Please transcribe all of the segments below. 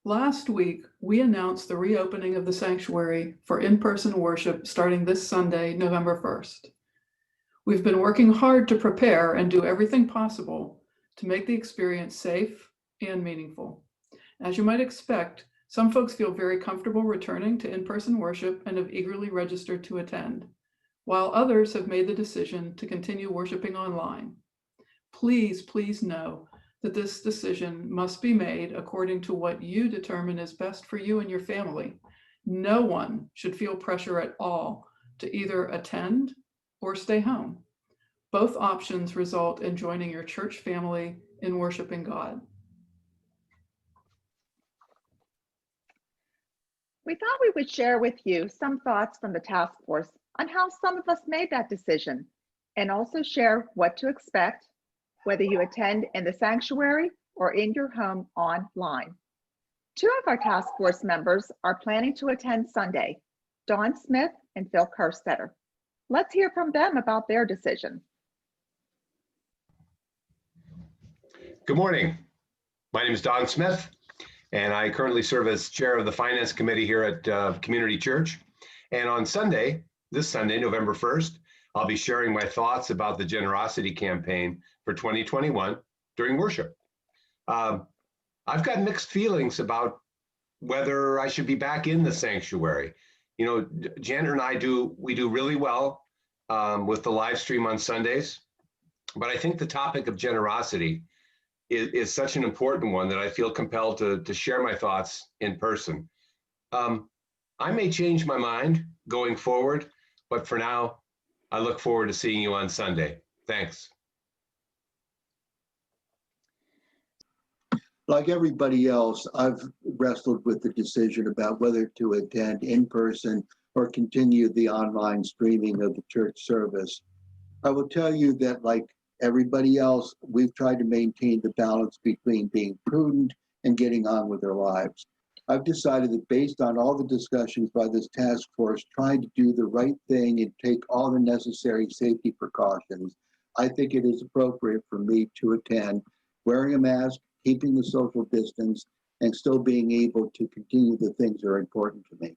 Last week, we announced the reopening of the sanctuary for in-person worship starting this Sunday, November 1st. We've been working hard to prepare and do everything possible to make the experience safe and meaningful. As you might expect, some folks feel very comfortable returning to in-person worship and have eagerly registered to attend, while others have made the decision to continue worshiping online. Please know that this decision must be made according to what you determine is best for you and your family. No one should feel pressure at all to either attend or stay home. Both options result in joining your church family in worshiping God. We thought we would share with you some thoughts from the task force on how some of us made that decision, and also share what to expect, whether you attend in the sanctuary or in your home online. Two of our task force members are planning to attend Sunday, Dawn Smith and Phil Kerstetter. Let's hear from them about their decision. Good morning. My name is Don Smith, and I currently serve as chair of the finance committee here at Community Church. And on Sunday, this Sunday, November 1st, I'll be sharing my thoughts about the generosity campaign for 2021 during worship. I've got mixed feelings about whether I should be back in the sanctuary. You know, Janet and I do really well with the live stream on Sundays, but I think the topic of generosity is such an important one that I feel compelled to share my thoughts in person. I may change my mind going forward, but for now, I look forward to seeing you on Sunday. Thanks. Like everybody else, I've wrestled with the decision about whether to attend in person or continue the online streaming of the church service. I will tell you that, like everybody else, we've tried to maintain the balance between being prudent and getting on with our lives. I've decided that based on all the discussions by this task force, trying to do the right thing and take all the necessary safety precautions, I think it is appropriate for me to attend, wearing a mask, keeping the social distance, and still being able to continue the things that are important to me.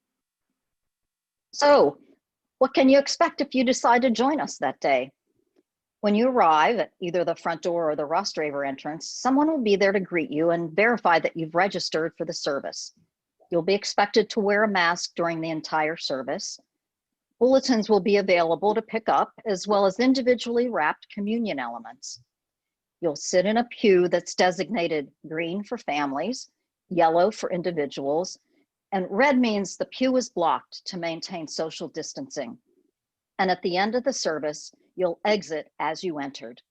So, what can you expect if you decide to join us that day? When you arrive at either the front door or the Rostraver entrance, someone will be there to greet you and verify that you've registered for the service. You'll be expected to wear a mask during the entire service. Bulletins will be available to pick up, as well as individually wrapped communion elements. You'll sit in a pew that's designated green for families, yellow for individuals, and red means the pew is blocked to maintain social distancing. And at the end of the service, you'll exit as you entered.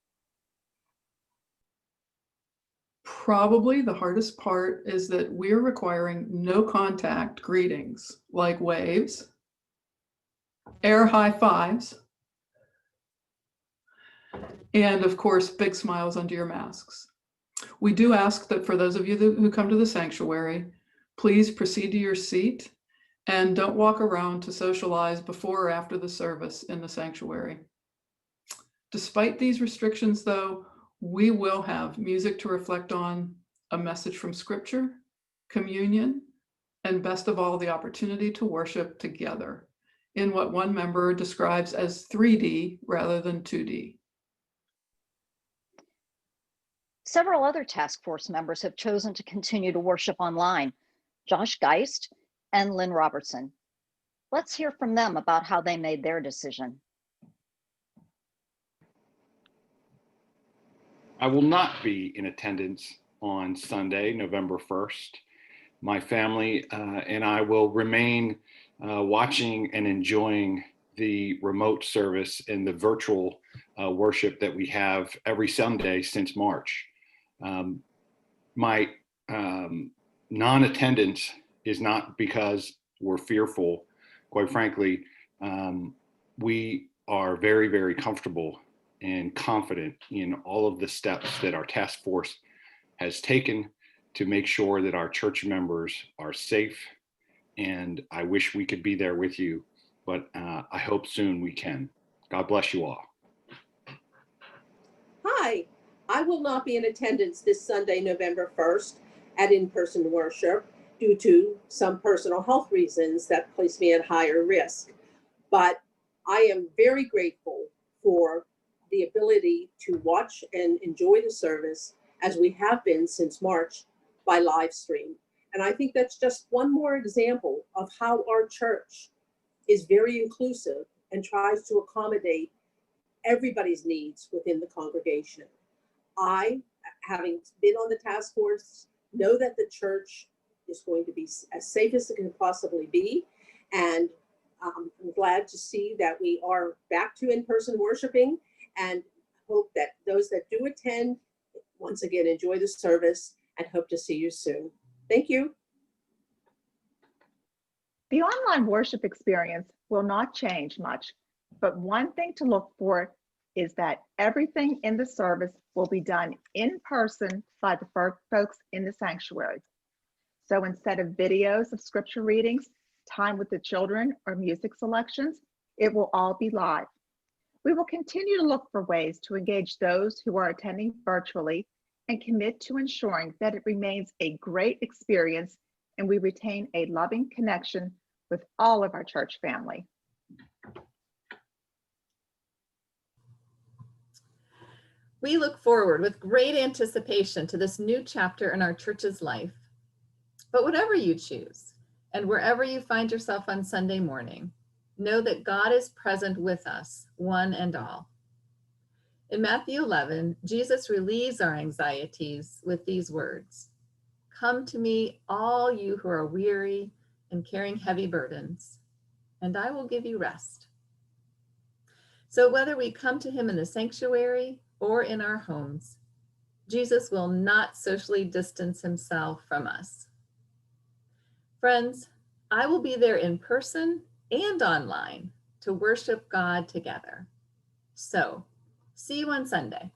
Probably the hardest part is that we're requiring no contact greetings like waves, air high fives, and of course, big smiles under your masks. We do ask that for those of you who come to the sanctuary, please proceed to your seat and don't walk around to socialize before or after the service in the sanctuary. Despite these restrictions, though, we will have music to reflect on, a message from Scripture, communion, and best of all, the opportunity to worship together in what one member describes as 3D rather than 2D. Several other task force members have chosen to continue to worship online, Josh Geist and Lynn Robertson. Let's hear from them about how they made their decision. I will not be in attendance on Sunday, November 1st. My family and I will remain watching and enjoying the remote service and the virtual worship that we have every Sunday since March. My non-attendance is not because we're fearful. Quite frankly, we are very, very comfortable and confident in all of the steps that our task force has taken to make sure that our church members are safe. And I wish we could be there with you, but I hope soon we can. God bless you all. Hi, I will not be in attendance this Sunday, November 1st at in-person worship. due to some personal health reasons that place me at higher risk. But I am very grateful for the ability to watch and enjoy the service as we have been since March by live stream. And I think that's just one more example of how our church is very inclusive and tries to accommodate everybody's needs within the congregation. I, having been on the task force, know that the church is going to be as safe as it can possibly be. And I'm glad to see that we are back to in-person worshiping, and hope that those that do attend, once again, enjoy the service and hope to see you soon. Thank you. The online worship experience will not change much, but one thing to look for is that everything in the service will be done in person by the folks in the sanctuary. So instead of videos of scripture readings, time with the children, or music selections, it will all be live. We will continue to look for ways to engage those who are attending virtually and commit to ensuring that it remains a great experience and we retain a loving connection with all of our church family. We look forward with great anticipation to this new chapter in our church's life. But whatever you choose, and wherever you find yourself on Sunday morning, know that God is present with us, one and all. In Matthew 11, Jesus relieves our anxieties with these words: "Come to me, all you who are weary and carrying heavy burdens, and I will give you rest." So whether we come to him in the sanctuary or in our homes, Jesus will not socially distance himself from us. Friends, I will be there in person and online to worship God together. So, see you on Sunday.